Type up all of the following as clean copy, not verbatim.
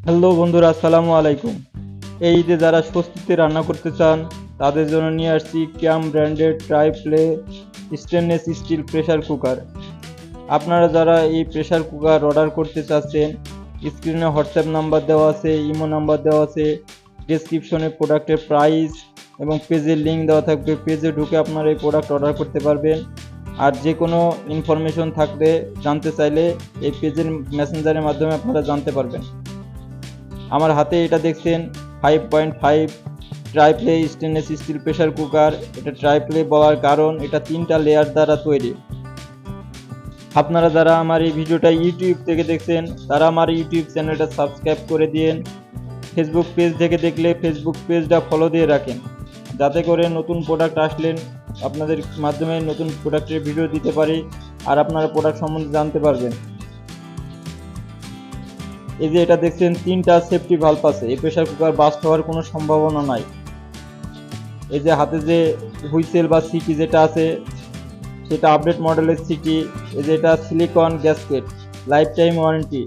Hello বন্ধুরা, আসসালামু আলাইকুম। এই ঈদে যারা স্বস্তিতে রান্না করতে চান তাদের জন্য নিয়ে আসছি ক্যাম ব্র্যান্ডের try play stainless steel pressure cooker. আপনারা যারা এই প্রেসার কুকার অর্ডার করতে চাচ্ছেন, স্ক্রিনে হোয়াটসঅ্যাপ নাম্বার দেওয়া আছে, ইমো নাম্বার দেওয়া আছে, ডেসক্রিপশনে প্রোডাক্টের প্রাইস এবং পেজের লিঙ্ক দেওয়া থাকবে। পেজে ঢুকে আপনারা এই প্রোডাক্ট অর্ডার করতে পারবেন। আর যে কোনো ইনফরমেশন থাকলে জানতে চাইলে এই পেজের মেসেঞ্জারের মাধ্যমে আপনারা জানতে পারবেন। আমার হাতে এটা দেখছেন 5.5 ট্রাইপ্লে স্টেনলেস স্টিল প্রেসার কুকার। এটা ট্রাইপ্লে বলার কারণ এটা 3টা লেয়ার দ্বারা তৈরি। আপনারা যারা আমার এই ভিডিওটা ইউটিউব থেকে দেখছেন তারা আমার ইউটিউব চ্যানেলটা সাবস্ক্রাইব করে দিন। ফেসবুক পেজ থেকে দেখলে ফেসবুক পেজটা ফলো দিয়ে রাখেন, যাতে করে নতুন প্রোডাক্ট আসলেন আপনাদের মাধ্যমে নতুন প্রোডাক্টের ভিডিও দিতে পারি আর আপনারা প্রোডাক্ট সম্বন্ধে জানতে পারবেন। এই যে এটা দেখছেন 3টা সেফটি ভালভ আছে। এই প্রেসার কুকার বাস্ট হওয়ার কোনো সম্ভাবনা নাই। এই যে হাতে যে হুইসেল বা সিটি যেটা আছে সেটা আপডেট মডেলের সিটি। এই যে এটা silicon gasket, lifetime warranty.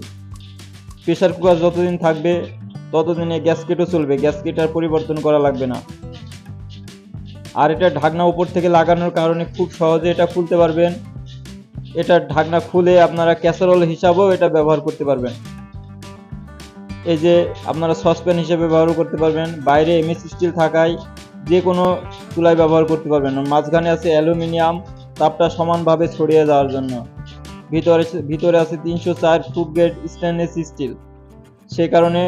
Pressure cooker যতদিন থাকবে ততদিন এই গ্যাসকেটও চলবে, গ্যাসকেট আর পরিবর্তন করা লাগবে না। আর এটা ঢাকনা উপর থেকে লাগানোর কারণে খুব সহজে এটা খুলতে পারবেন। এটা ঢাকনা খুলে আপনারা ক্যাসারোল হিসাবেও এটা ব্যবহার করতে পারবেন। এই যে আপনারা সসপ্যান হিসেবে ব্যবহার করতে পারবেন। বাইরে এমএস স্টিল থাকায় যে কোনো চুলায় ব্যবহার করতে পারবেন। মাঝখানে আছে অ্যালুমিনিয়াম, তাপটা সমানভাবে ছড়িয়ে যাওয়ার জন্য। ভিতরে আছে 304 ফুড গ্রেড স্টেনলেস স্টিল, সে কারণে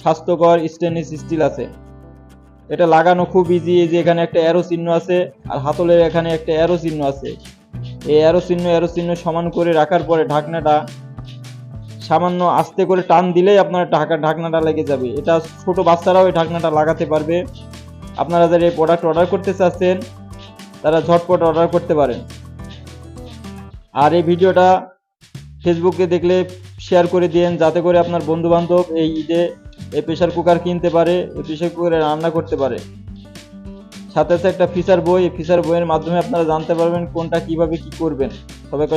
স্বাস্থ্যকর স্টেনলেস স্টিল আছে। এটা লাগানো খুব ইজি। এই যে এখানে একটা অ্যারো চিহ্ন আছে আর হাতলের এখানে একটা অ্যারো চিহ্ন আছে। এই অ্যারো চিহ্ন সমান করে রাখার পরে ঢাকনাটা সামান্য আস্তে করে টান দিলেই আপনার ঢাকনাটা লেগে যাবে। এটা ছোট বাচ্চারাও এই ঢাকনাটা লাগাতে পারবে। আপনারা যারা এই প্রোডাক্ট অর্ডার করতে চাচ্ছেন তারা ঝটপট অর্ডার করতে পারেন। আর এই ভিডিওটা ফেসবুকে দেখলে শেয়ার করে দিন, যাতে করে আপনার বন্ধু বান্ধব এই ঈদে এই প্রেসার কুকার কিনতে পারে, এই প্রেসার কুকারে রান্না করতে পারে। সাথে আছে একটা ফিচার বই। এই ফিচার বইয়ের মাধ্যমে আপনারা জানতে পারবেন কোনটা কিভাবে কি করবেন। সবাইকে